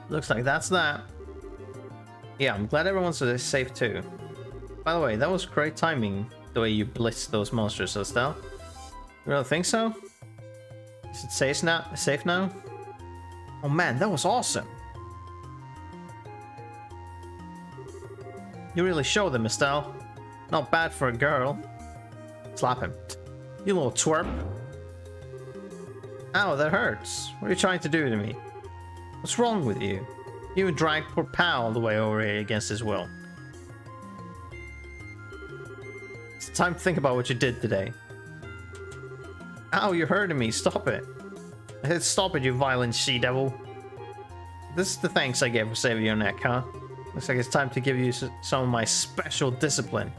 looks like that's that. Yeah, I'm glad everyone's safe too. By the way, that was great timing, the way you blitzed those monsters, Estelle. You really think so? Is it safe now? Oh man, that was awesome. You really showed them, Estelle. Not bad for a girl. Slap him. You little twerp. Ow, that hurts. What are you trying to do to me? What's wrong with you? You even dragged poor pal all the way over here against his will. It's time to think about what you did today. Ow, you're hurting me. Stop it. I said stop it, you violent she-devil. This is the thanks I get for saving your neck, huh? Looks like it's time to give you some of my special discipline.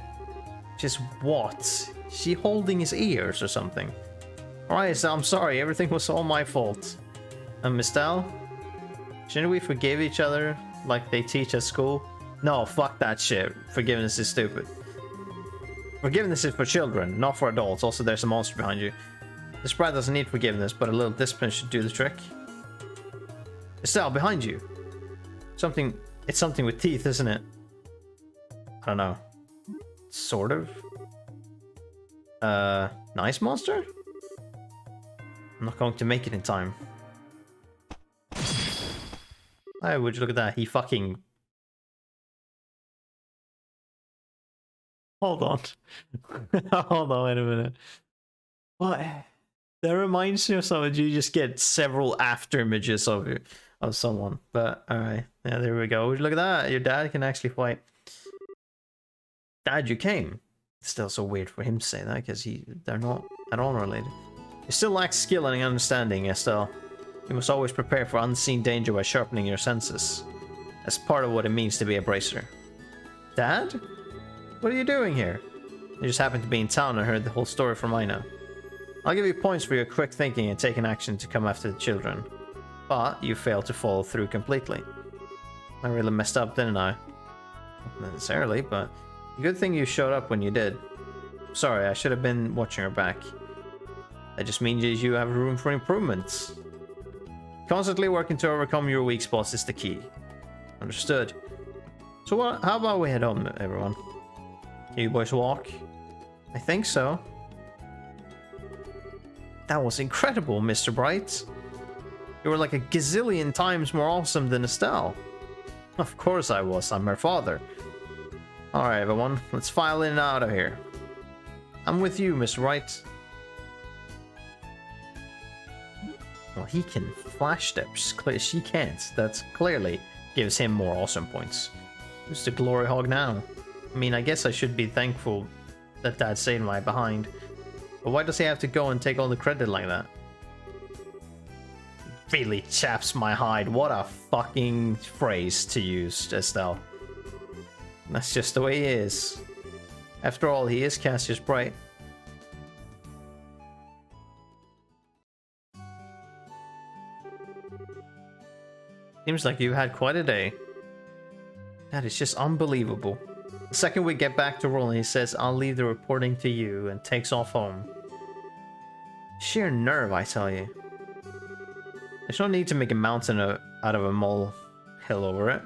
Just what? Is she holding his ears or something? Alright, so I'm sorry. Everything was all my fault. Mistel? Shouldn't we forgive each other like they teach at school? No, fuck that shit. Forgiveness is stupid. Forgiveness is for children, not for adults. Also, there's a monster behind you. The sprite doesn't need forgiveness, but a little discipline should do the trick. Estelle, behind you. It's something with teeth, isn't it? I don't know. Sort of. Nice monster? I'm not going to make it in time. Hey, would you look at that? He fucking... Hold on. Hold on, wait a minute. What? That reminds me of something. You just get several after images of someone. But, alright. Yeah, there we go. Would you look at that? Your dad can actually fight. Dad, you came. It's still so weird for him to say that, because they're not at all related. You still lack skill and understanding, Estelle. You must always prepare for unseen danger by sharpening your senses. That's part of what it means to be a bracer. Dad? What are you doing here? You just happened to be in town and heard the whole story from Ina. I'll give you points for your quick thinking and taking action to come after the children. But you failed to follow through completely. I really messed up, didn't I? Not necessarily, but good thing you showed up when you did. Sorry, I should have been watching her back. That just means you have room for improvements. Constantly working to overcome your weak spots is the key. Understood. So how about we head home, everyone? Can you boys walk? I think so. That was incredible, Mr. Bright. You were like a gazillion times more awesome than Estelle. Of course I was, I'm her father. Alright everyone, let's file in and out of here. I'm with you, Mr. Wright. Well, he can flash steps. She can't. That clearly gives him more awesome points. Who's the glory hog now? I mean, I guess I should be thankful that Dad stayed my behind. But why does he have to go and take all the credit like that? Really chaps my hide. What a fucking phrase to use, Estelle. That's just the way he is. After all, he is Cassius Bright. Seems like you had quite a day. That is just unbelievable. The second we get back to rolling, he says, I'll leave the reporting to you, and takes off home. Sheer nerve, I tell you. There's no need to make a mountain out of a molehill over it.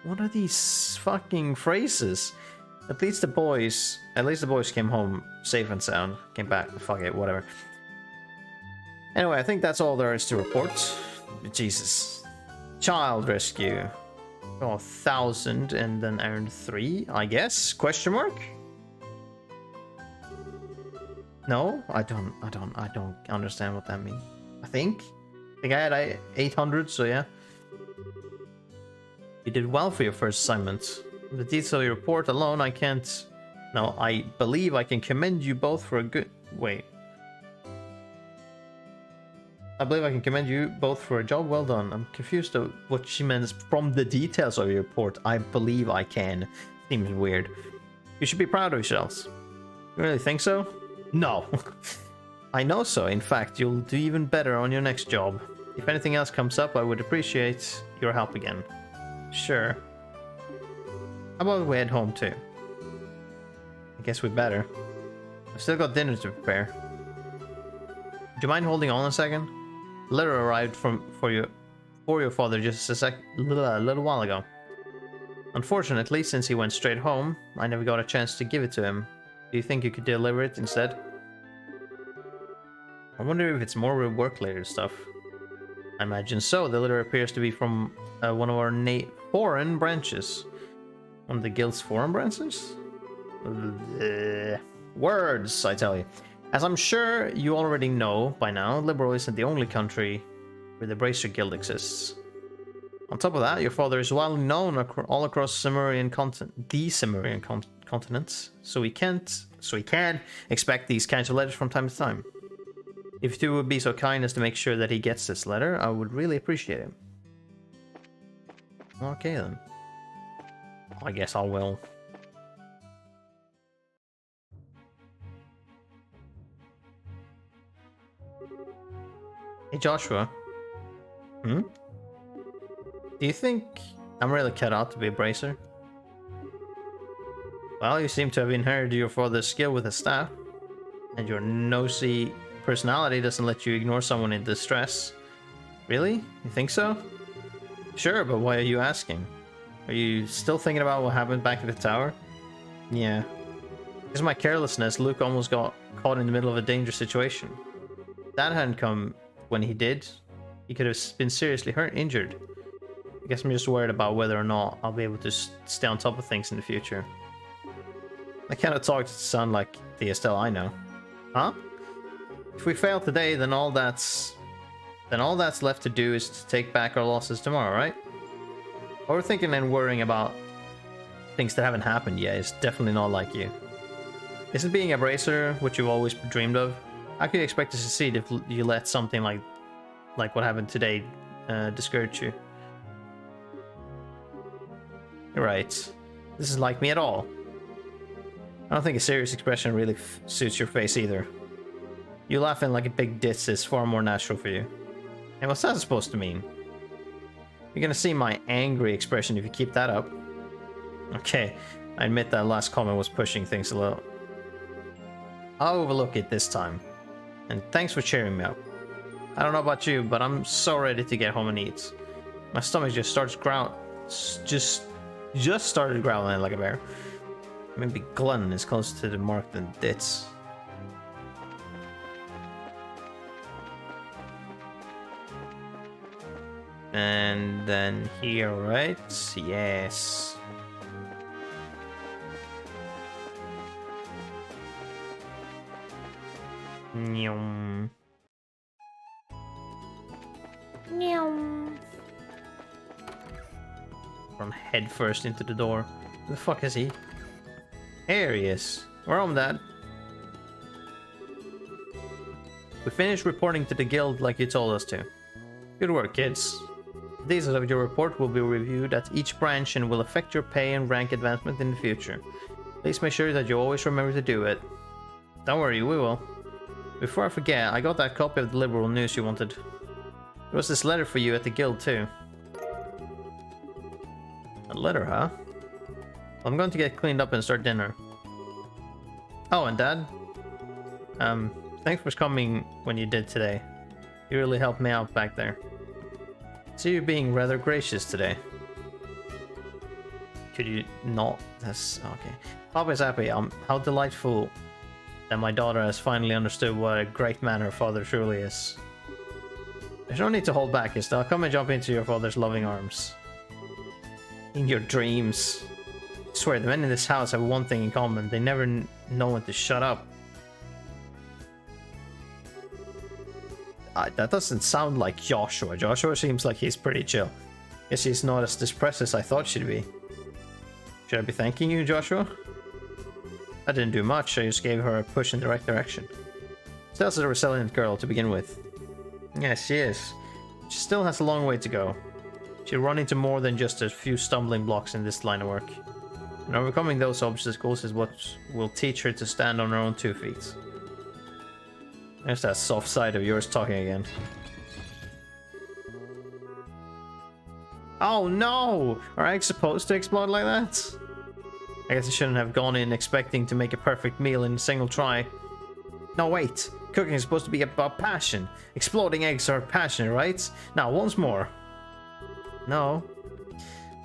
What are these fucking phrases? At least the boys came home safe and sound. Came back, fuck it, whatever. Anyway, I think that's all there is to report. Jesus. Child rescue. Oh, 1,000 and then earned 3, I guess? Question mark? No, I don't understand what that means. I think I had 800, so yeah. You did well for your first assignment. The details of your report alone, I can't... No, I believe I can commend you both for a good... Wait. I believe I can commend you both for a job well done. I'm confused of what she meant from the details of your report. I believe I can. Seems weird. You should be proud of yourselves. You really think so? No. I know so. In fact, you'll do even better on your next job. If anything else comes up, I would appreciate your help again. Sure. How about we head home too? I guess we better. I've still got dinner to prepare. Do you mind holding on a second? A letter arrived for for your father just a little while ago. Unfortunately, since he went straight home, I never got a chance to give it to him. Do you think you could deliver it instead? I wonder if it's more work-related stuff. I imagine so. The letter appears to be from one of our foreign branches. One of the guild's foreign branches? Words, I tell you. As I'm sure you already know by now, Liberl isn't the only country where the Bracer Guild exists. On top of that, your father is well known all across the Cimmerian continents, so we can expect these kinds of letters from time to time. If you would be so kind as to make sure that he gets this letter, I would really appreciate it. Okay then. I guess I will. Hey Joshua. Do you think I'm really cut out to be a bracer? Well, you seem to have inherited your father's skill with a staff, and your nosy personality doesn't let you ignore someone in distress. Really? You think so? Sure, but why are you asking? Are you still thinking about what happened back at the tower? Yeah. Because of my carelessness, Luke almost got caught in the middle of a dangerous situation. If that hadn't come when he did, he could have been seriously injured. I guess I'm just worried about whether or not I'll be able to stay on top of things in the future. I cannot talk to sound like the Estelle I know. Huh? If we fail today, then all that's left to do is to take back our losses tomorrow, right? Overthinking and worrying about things that haven't happened yet is definitely not like you. Isn't being a bracer what you've always dreamed of? How can you expect to succeed if you let something like what happened today discourage you? You're right. This is like me at all. I don't think a serious expression really suits your face either. You laughing like a big ditz is far more natural for you. And what's that supposed to mean? You're gonna see my angry expression if you keep that up. Okay, I admit that last comment was pushing things a little. I'll overlook it this time. And thanks for cheering me up. I don't know about you, but I'm so ready to get home and eat. My stomach just starts just started growling like a bear. Maybe glutton is closer to the mark than ditz. And then here, right? Yes. Nyum. Nyum. Run head first into the door. Who the fuck is he? Here he is. We're home, Dad. We finished reporting to the guild like you told us to. Good work, kids. The details of your report will be reviewed at each branch and will affect your pay and rank advancement in the future. Please make sure that you always remember to do it. Don't worry, we will. Before I forget, I got that copy of the Liberl news you wanted. There was this letter for you at the guild too. A letter, huh? I'm going to get cleaned up and start dinner. Oh, and Dad? Thanks for coming when you did today. You really helped me out back there. See you being rather gracious today. Could you not? That's okay. Papa's happy. How delightful that my daughter has finally understood what a great man her father truly is. There's no need to hold back, Estelle. Come and jump into your father's loving arms. In your dreams. I swear, the men in this house have one thing in common. They never know when to shut up. That doesn't sound like Joshua. Joshua seems like he's pretty chill. Guess he's not as depressed as I thought she'd be. Should I be thanking you, Joshua? I didn't do much. I just gave her a push in the right direction. Estelle's a resilient girl to begin with. Yes, she is. She still has a long way to go. She'll run into more than just a few stumbling blocks in this line of work. And overcoming those obstacles is what will teach her to stand on her own 2 feet. There's that soft side of yours talking again. Oh no! Are eggs supposed to explode like that? I guess I shouldn't have gone in expecting to make a perfect meal in a single try. No, wait. Cooking is supposed to be about passion. Exploding eggs are passionate, right? Now, once more. No.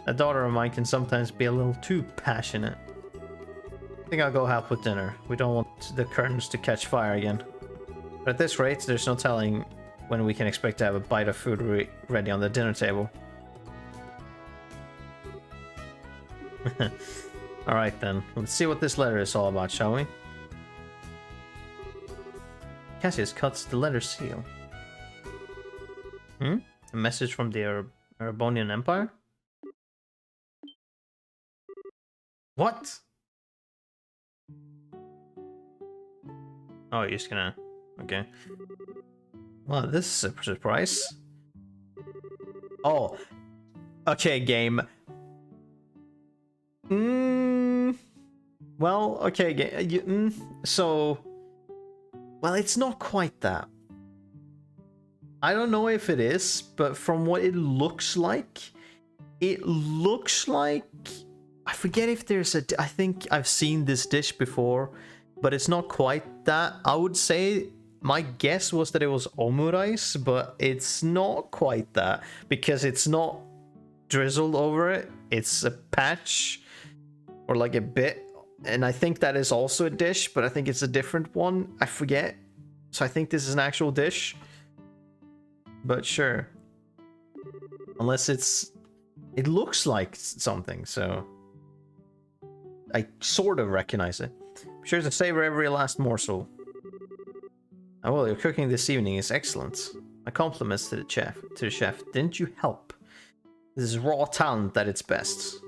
A daughter of mine can sometimes be a little too passionate. I think I'll go help with dinner. We don't want the curtains to catch fire again. But at this rate, there's no telling when we can expect to have a bite of food ready on the dinner table. Alright then, let's see what this letter is all about, shall we? Cassius cuts the letter seal. A message from the Erebonian Empire? What? Oh, you're just gonna... Okay. Well, this is a surprise. Oh. Okay, game. Well, okay, so... Well, it's not quite that. I don't know if it is, but from what it looks like... I forget if there's a... I think I've seen this dish before, but it's not quite that. I would say... My guess was that it was omurice, but it's not quite that. Because it's not drizzled over it. It's a patch. Or like a bit. And I think that is also a dish, but I think it's a different one. I forget. So I think this is an actual dish. But sure. Unless it's... It looks like something, so... I sort of recognize it. Be sure to savor every last morsel. Oh, well, your cooking this evening is excellent. My compliments to the chef. Didn't you help? This is raw talent at its best.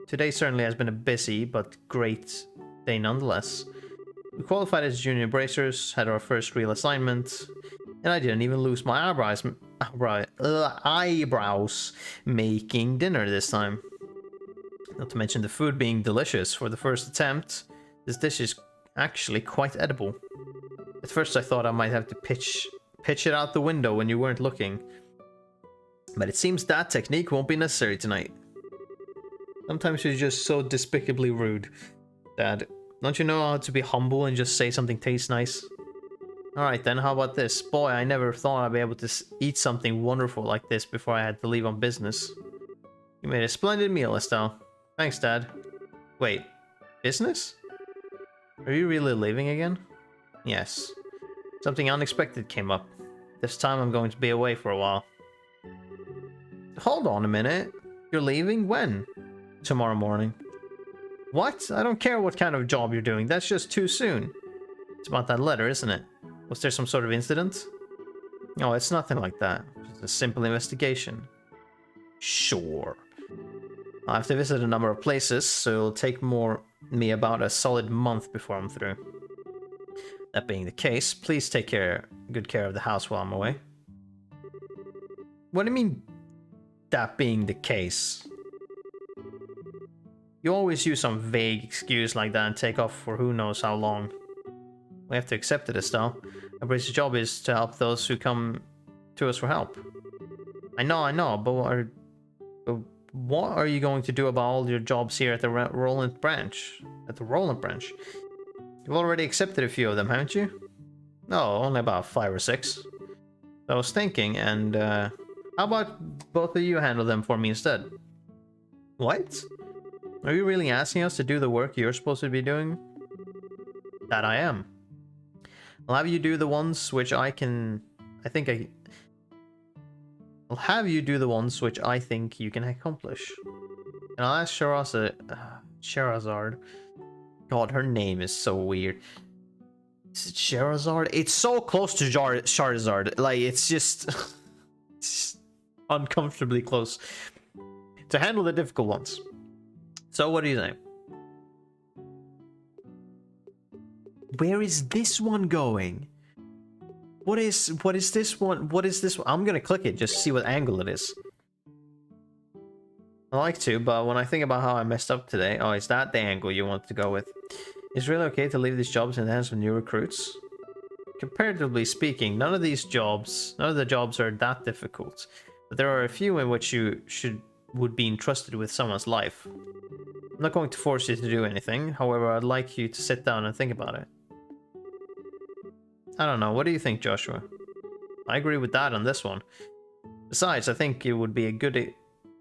Today certainly has been a busy but great day nonetheless. We qualified as junior bracers, had our first real assignment, and I didn't even lose my eyebrows making dinner this time. Not to mention the food being delicious for the first attempt. This dish is actually quite edible. At first I thought I might have to pitch it out the window when you weren't looking. But it seems that technique won't be necessary tonight. Sometimes you're just so despicably rude, Dad. Don't you know how to be humble and just say something tastes nice? Alright then, how about this? Boy, I never thought I'd be able to eat something wonderful like this before I had to leave on business. You made a splendid meal, Estelle. Thanks, Dad. Wait, business? Are you really leaving again? Yes. Something unexpected came up. This time I'm going to be away for a while. Hold on a minute. You're leaving? When? Tomorrow morning. What? I don't care what kind of job you're doing. That's just too soon. It's about that letter, isn't it? Was there some sort of incident? No, it's nothing like that. Just a simple investigation. Sure. I have to visit a number of places, so it'll take me about a solid month before I'm through. That being the case, please take good care of the house while I'm away. What do you mean, that being the case? You always use some vague excuse like that and take off for who knows how long. We have to accept it, Estelle. Our basic job is to help those who come to us for help. I know, but what are you going to do about all your jobs here at the Roland branch? You've already accepted a few of them, haven't you? No, only about 5 or 6. I was thinking, and how about both of you handle them for me instead? What? Are you really asking us to do the work you're supposed to be doing? That I am. I'll have you do the ones which I'll have you do the ones which I think you can accomplish. And I'll ask Sherazard. God, her name is so weird. Is it Sherazard? It's so close to Charizard. Like, it's just uncomfortably close. To handle the difficult ones. So, what do you think? Where is this one going? What is this one? What is this one? I'm gonna click it just to see what angle it is. I like to, but when I think about how I messed up today... Oh, is that the angle you want to go with? It's really okay to leave these jobs in the hands of new recruits. Comparatively speaking, none of the jobs are that difficult. But there are a few in which you would be entrusted with someone's life. I'm not going to force you to do anything, however, I'd like you to sit down and think about it. I don't know, what do you think, Joshua? I agree with that on this one. Besides, I think it would be a good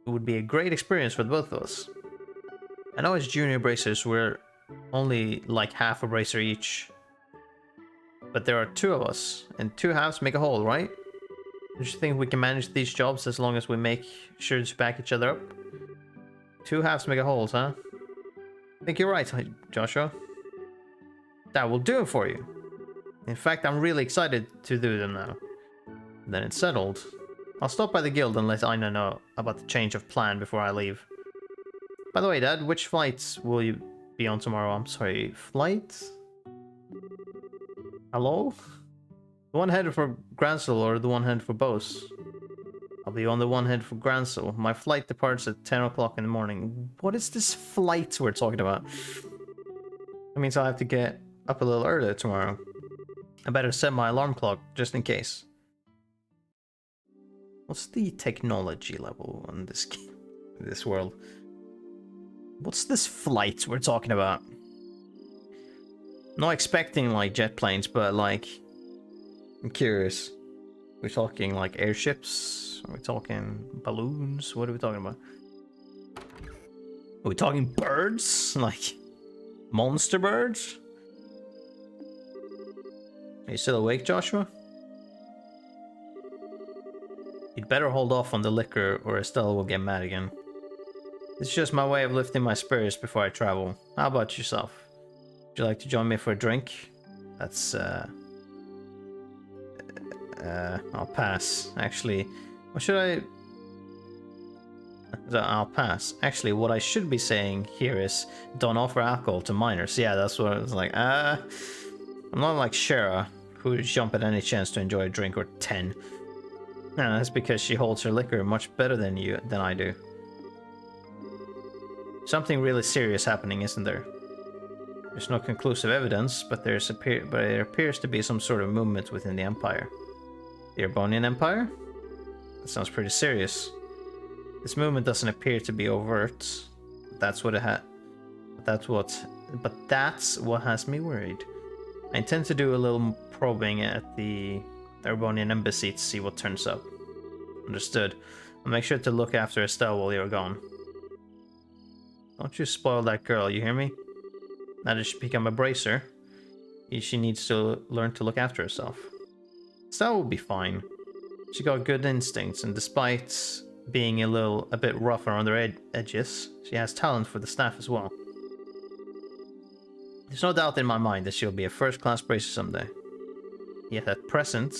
It would be a great experience for both of us. I know as junior bracers we're only like half a bracer each. But there are two of us, and two halves make a whole, right? Don't you think we can manage these jobs as long as we make sure to back each other up? Two halves make a whole, huh? I think you're right, Joshua. That will do it for you. In fact, I'm really excited to do them now. Then it's settled. I'll stop by the guild and let Aina know about the change of plan before I leave. By the way, Dad, which flights will you be on tomorrow? I'm sorry, flight? Hello? The one headed for Gransel or the one headed for Bose? I'll be on the one headed for Gransel. My flight departs at 10 o'clock in the morning. What is this flight we're talking about? That means I'll have to get up a little earlier tomorrow. I better set my alarm clock just in case. What's the technology level on this game, this world? What's this flight we're talking about? Not expecting like jet planes, but like I'm curious. We're talking like airships? Are we talking balloons? What are we talking about? Are we talking birds? Like monster birds? Are you still awake, Joshua? You'd better hold off on the liquor or Estelle will get mad again. It's just my way of lifting my spirits before I travel. How about yourself? Would you like to join me for a drink? That's, I'll pass. Actually, what should I... I'll pass. Actually, what I should be saying here is don't offer alcohol to minors. Yeah, that's what I was like. I'm not like Shara, who would jump at any chance to enjoy a drink or 10. No, that's because she holds her liquor much better than I do. Something really serious happening, isn't there? There's no conclusive evidence, but there appears to be some sort of movement within the Empire. The Urbonian Empire? That sounds pretty serious. This movement doesn't appear to be overt. That's what that's what has me worried. I intend to do a little probing at the Urbonian embassy to see what turns up. Understood. I'll make sure to look after Estelle while you're gone. Don't you spoil that girl, you hear me? Now that she's become a bracer, she needs to learn to look after herself. Estelle will be fine. She got good instincts, and despite being a bit rougher on their edges, she has talent for the staff as well. There's no doubt in my mind that she'll be a first-class bracer someday. Yet at present,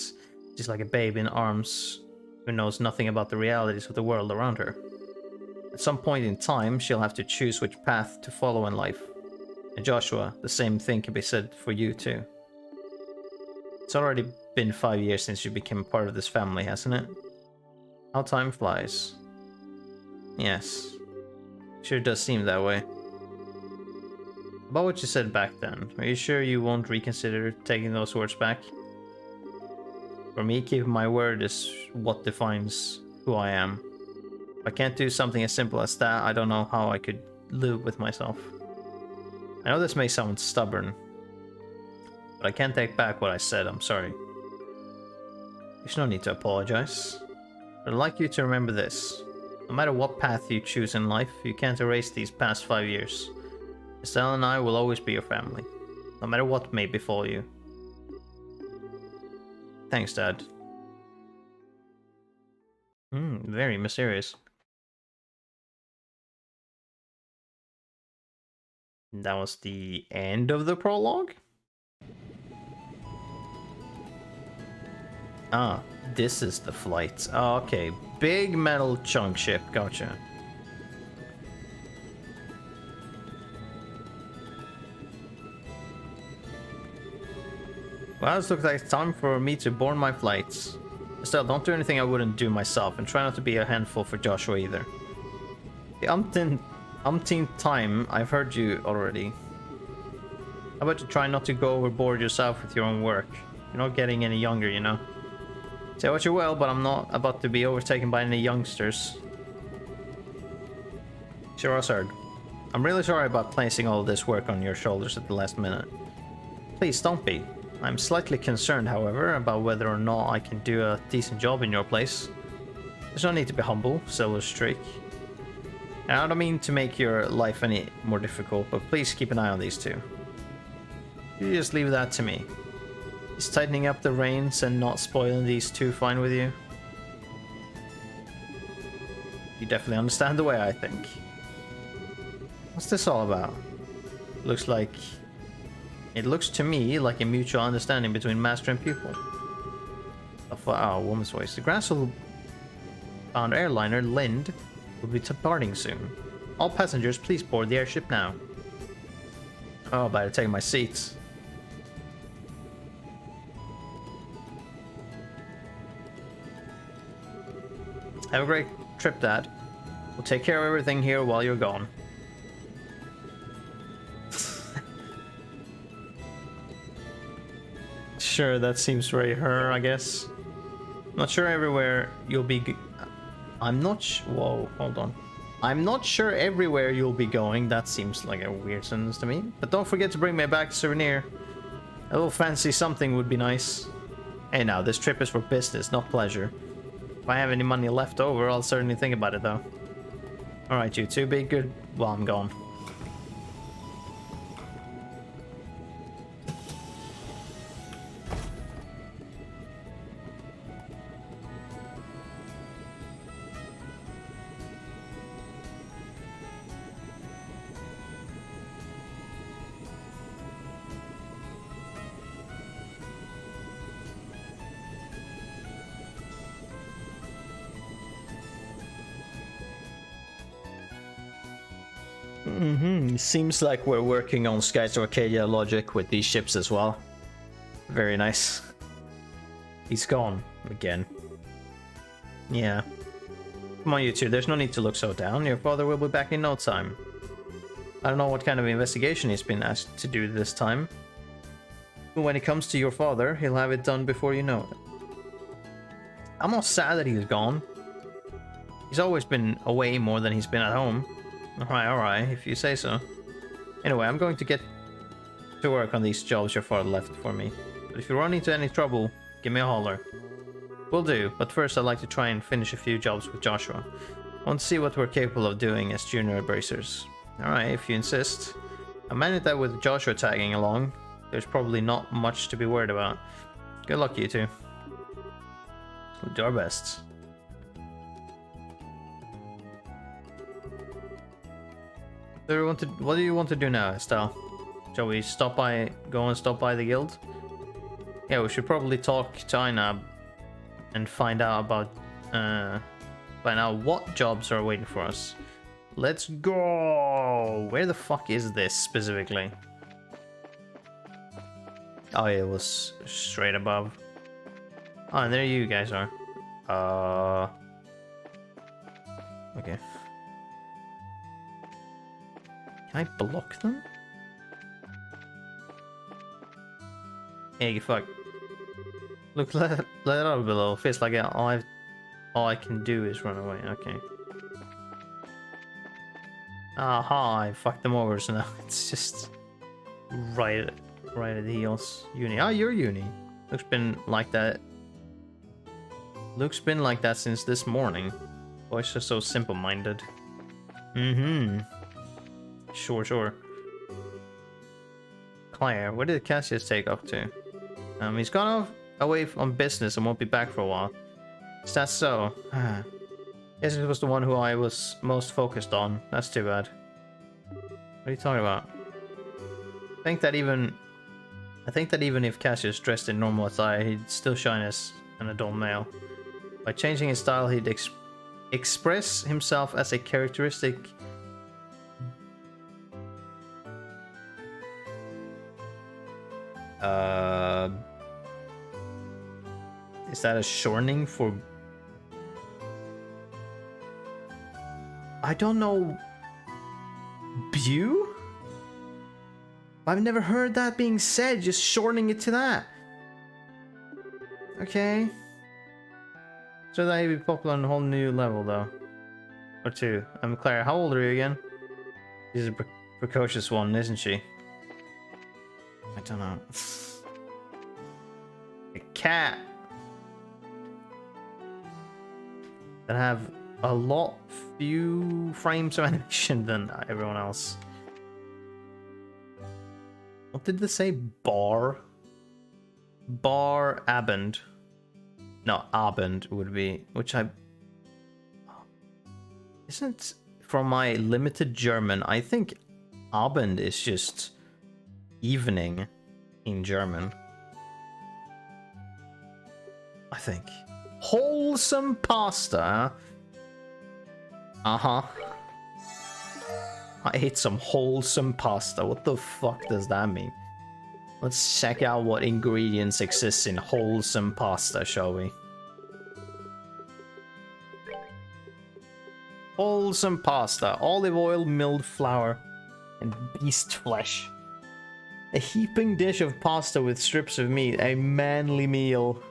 she's like a babe in arms who knows nothing about the realities of the world around her. At some point in time, she'll have to choose which path to follow in life. And Joshua, the same thing can be said for you too. It's already been 5 years since you became a part of this family, hasn't it? How time flies. Yes. Sure does seem that way. About what you said back then, are you sure you won't reconsider taking those words back? For me, keeping my word is what defines who I am. If I can't do something as simple as that, I don't know how I could live with myself. I know this may sound stubborn, but I can't take back what I said. I'm sorry. There's no need to apologize. But I'd like you to remember this. No matter what path you choose in life, you can't erase these past 5 years. Estelle and I will always be your family, no matter what may befall you. Thanks, Dad. Very mysterious. That was the end of the prologue? Ah, this is the flight. Oh, okay, big metal chunk ship, gotcha. Well, this looks like it's time for me to board my flights. Estelle, don't do anything I wouldn't do myself, and try not to be a handful for Joshua either. The umpteenth time I've heard you already. How about you try not to go overboard yourself with your own work? You're not getting any younger, you know. Say what you will, but I'm not about to be overtaken by any youngsters. Shirazard, I'm really sorry about placing all this work on your shoulders at the last minute. Please don't be. I'm slightly concerned, however, about whether or not I can do a decent job in your place. There's no need to be humble, Silver Streak. And I don't mean to make your life any more difficult, but please keep an eye on these two. You just leave that to me. Is tightening up the reins and not spoiling these two fine with you? You definitely understand the way I think. What's this all about? Looks like... It looks to me like a mutual understanding between master and pupil. Oh, woman's voice. The Grassel-bound airliner, Lind, will be departing soon. All passengers, please board the airship now. Oh, I better take my seats. Have a great trip, Dad. We'll take care of everything here while you're gone. Sure, that seems very her, I guess. Not sure everywhere you'll be... Whoa, hold on. I'm not sure everywhere you'll be going. That seems like a weird sentence to me. But don't forget to bring me back a souvenir. A little fancy something would be nice. Hey now, this trip is for business, not pleasure. If I have any money left over, I'll certainly think about it though. Alright, you two, be good while I'm gone. Seems like we're working on Skies of Arcadia logic with these ships as well. Very nice. He's gone again. Yeah. Come on, you two. There's no need to look so down. Your father will be back in no time. I don't know what kind of investigation he's been asked to do this time. But when it comes to your father, he'll have it done before you know it. I'm not sad that he's gone. He's always been away more than he's been at home. Alright, if you say so. Anyway, I'm going to get to work on these jobs your father left for me. But if you run into any trouble, give me a holler. Will do, but first I'd like to try and finish a few jobs with Joshua. I want to see what we're capable of doing as junior bracers. Alright, if you insist. I managed that with Joshua tagging along. There's probably not much to be worried about. Good luck, you two. We'll do our best. What do you want to do now, Estelle? Shall we go and stop by the guild? Yeah, we should probably talk to Einab and find out what jobs are waiting for us. Let's go! Where the fuck is this specifically? Oh yeah, it was straight above. Oh, and there you guys are. Okay. Can I block them? Hey, fuck. Look, let it out below. Feels like all I can do is run away. Okay. Aha, I fucked them over, so now it's just right at the heels. Uni. Ah, you're Uni. Luke's been like that. Luke's been like that since this morning. Boys are so simple-minded. Sure. Claire, where did Cassius take off to? He's gone off away on business and won't be back for a while. Is that so? Cassius was the one who I was most focused on. That's too bad. What are you talking about? I think that even if Cassius dressed in normal attire, he'd still shine as an adult male. By changing his style, he'd express himself as a characteristic. Is that a shortening for... I don't know... Bew? I've never heard that being said, just shortening it to that. Okay. So that he'd be popular on a whole new level though. Or two. Claire, how old are you again? She's a precocious one, isn't she? I don't know. A cat that have a lot few frames of animation than everyone else. What did they say? Bar Abend. No, Abend would be, which I... Isn't, from my limited German, I think Abend is just evening in German. I think. Wholesome pasta. Uh-huh. I ate some wholesome pasta. What the fuck does that mean? Let's check out what ingredients exist in wholesome pasta, shall we? Wholesome pasta. Olive oil, milled flour, and beast flesh. A heaping dish of pasta with strips of meat. A manly meal.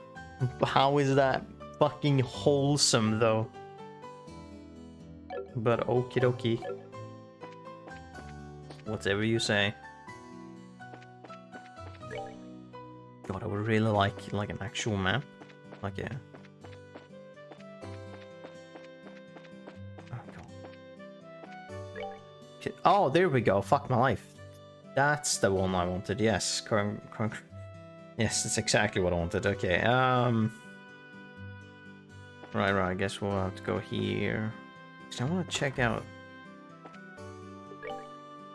How is that fucking wholesome, though? But okie dokie. Whatever you say. God, I would really like an actual map. Like, yeah. Oh, God. Oh, there we go. Fuck my life. That's the one I wanted. Yes, yes, that's exactly what I wanted. Okay. Right. I guess we'll have to go here. I want to check out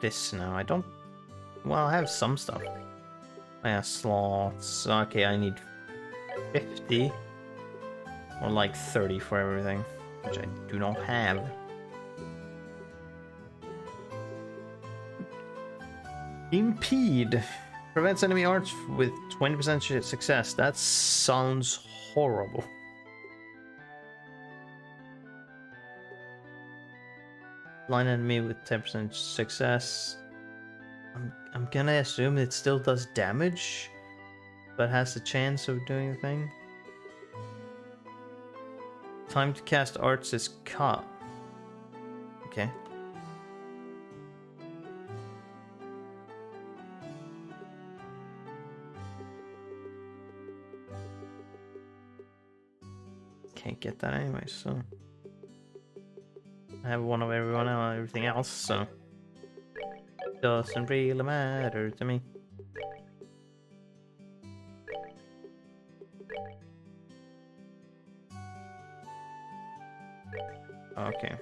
this now. I don't. Well, I have some stuff. Yeah, slots. Okay, I need 50 or like 30 for everything, which I do not have. Impede prevents enemy arts with 20% success. That sounds horrible. Blind enemy with 10% success. I'm gonna assume it still does damage, but has the chance of doing the thing. Time to cast arts is cut. Okay. Can't get that anyway, so I have one of everything else, so doesn't really matter to me. Okay.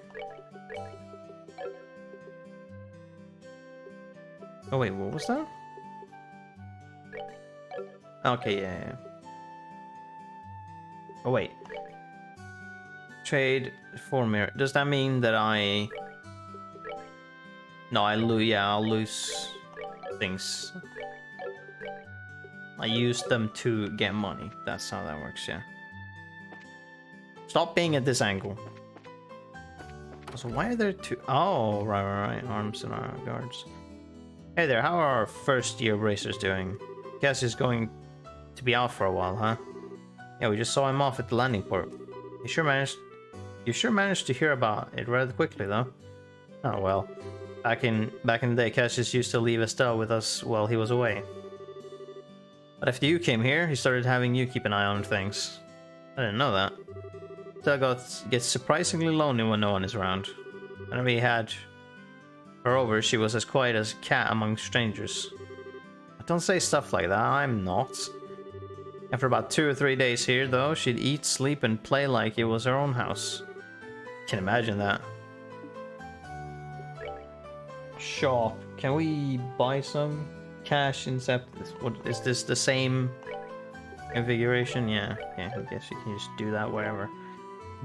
Oh wait, what was that? Okay, yeah. Oh wait. Trade for mirror. Does that mean that I... No, I'll lose things. I use them to get money. That's how that works, yeah. Stop being at this angle. So why are there two? Oh, right. Arms and our guards. Hey there, how are our first year bracers doing? Guess he's going to be out for a while, huh? Yeah, we just saw him off at the landing port. You sure managed to hear about it rather quickly, though. Oh well. Back in the day, Cassius used to leave Estelle with us while he was away. But after you came here, he started having you keep an eye on things. I didn't know that. Estelle gets surprisingly lonely when no one is around. Whenever he had her over, she was as quiet as a cat among strangers. Don't say stuff like that, I'm not. After about 2 or 3 days here, though, she'd eat, sleep, and play like it was her own house. Can imagine that. Shop. Can we buy some cash in What is this? The same configuration? Yeah. I guess you can just do that wherever.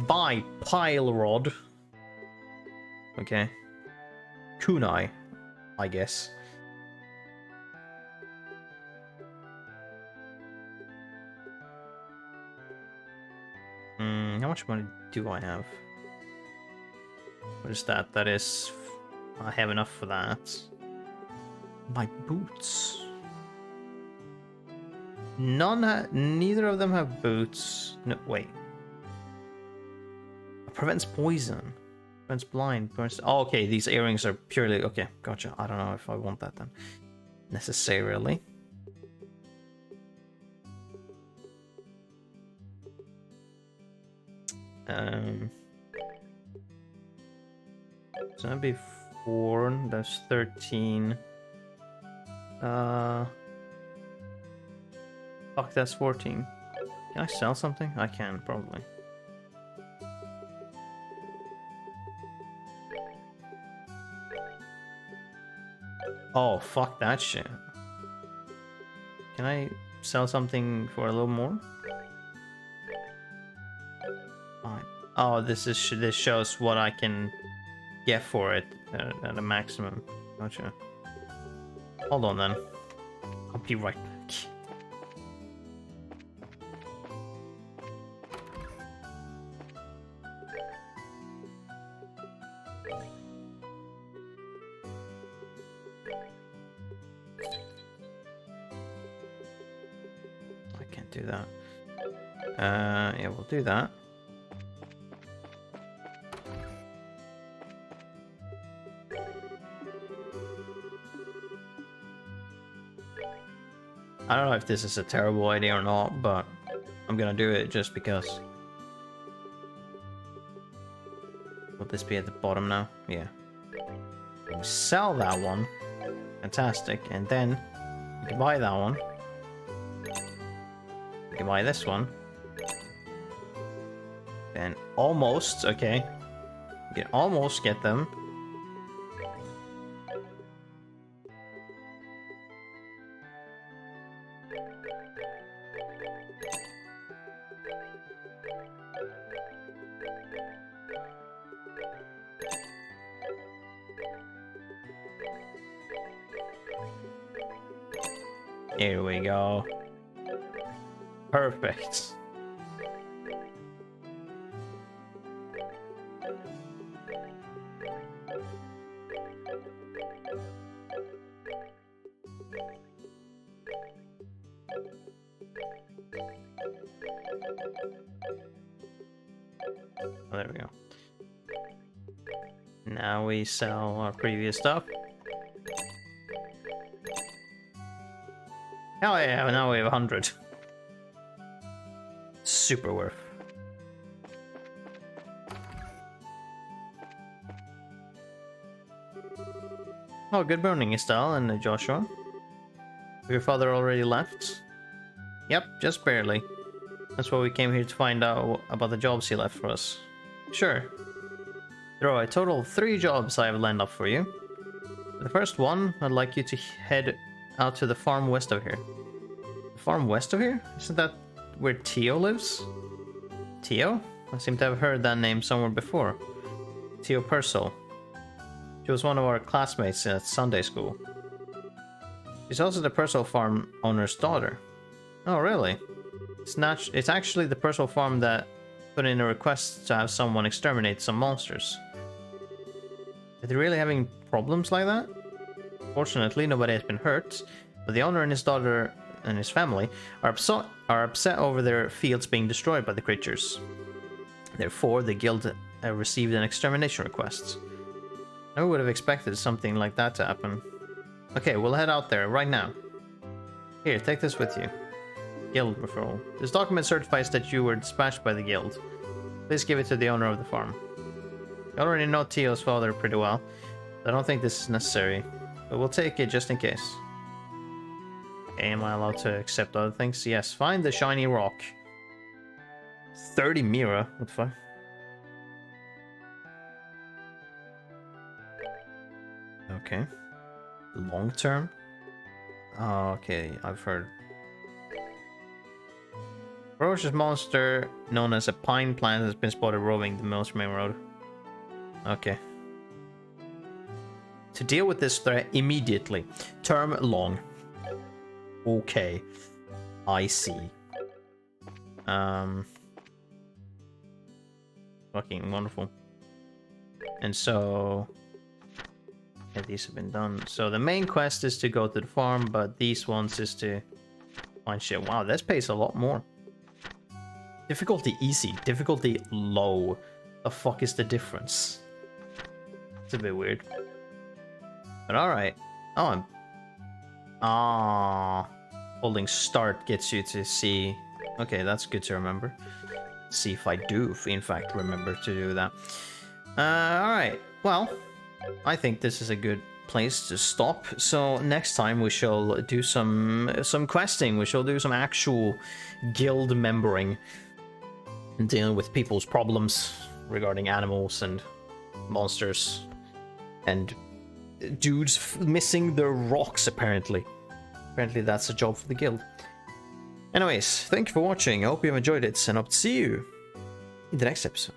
Buy pile rod. Okay. Kunai, I guess. How much money do I have? What is that? That is... I have enough for that. My boots. Neither of them have boots. No, wait. Prevents poison. Prevents blind. Oh, okay, these earrings are purely... Okay, gotcha. I don't know if I want that then. Necessarily. So that'd be 4, that's 13. Fuck, that's 14. Can I sell something? I can, probably. Oh, fuck that shit. Can I sell something for a little more? Fine. Oh, this shows what I can get for it at a maximum. Gotcha. Hold on then. I'll be right back. I can't do that. Yeah, we'll do that. I don't know if this is a terrible idea or not, but I'm gonna do it just because. Will this be at the bottom now? Yeah. We'll sell that one. Fantastic. And then we can buy that one. We can buy this one. Then almost, okay. We can almost get them. Here we go. Perfect. Oh, there we go. Now we sell our previous stuff. Hell yeah, now we have 100. Super worth. Oh, good morning, Estelle and Joshua. Your father already left? Yep, just barely. That's why we came here to find out about the jobs he left for us. Sure. There are a total of 3 jobs I have lined up for you. For the first one, I'd like you to head out to the farm west of here. The farm west of here? Isn't that where Tio lives? Tio? I seem to have heard that name somewhere before. Tio Purcell. She was one of our classmates at Sunday school. She's also the Purcell farm owner's daughter. Oh, really? It's actually the Purcell farm that put in a request to have someone exterminate some monsters. Are they really having problems like that? Fortunately, nobody has been hurt, but the owner and his daughter and his family are upset over their fields being destroyed by the creatures. Therefore, the guild received an extermination request. I would have expected something like that to happen. Okay, we'll head out there right now. Here, take this with you. Guild referral. This document certifies that you were dispatched by the guild. Please give it to the owner of the farm. You already know Tio's father pretty well, so I don't think this is necessary. But we'll take it just in case. Am I allowed to accept other things? Yes. Find the shiny rock. 30 Mira. What the fuck? Okay. Long term? Oh, okay. I've heard. Ferocious monster known as a pine plant has been spotted roving the Mills Main Road. Okay. To deal with this threat immediately. Term long. Okay. I see. Fucking wonderful. And so... yeah, these have been done. So the main quest is to go to the farm, but these ones is to find shit. Wow, this pays a lot more. Difficulty easy. Difficulty low. The fuck is the difference? It's a bit weird. But alright. Oh, holding start gets you to see... okay, that's good to remember. Let's see if I do, in fact, remember to do that. Alright. Well, I think this is a good place to stop. So next time we shall do some questing. We shall do some actual guild membering and dealing with people's problems regarding animals and monsters and dudes missing their rocks, apparently. Apparently that's a job for the guild. Anyways, thank you for watching. I hope you have enjoyed it, and I hope to see you in the next episode.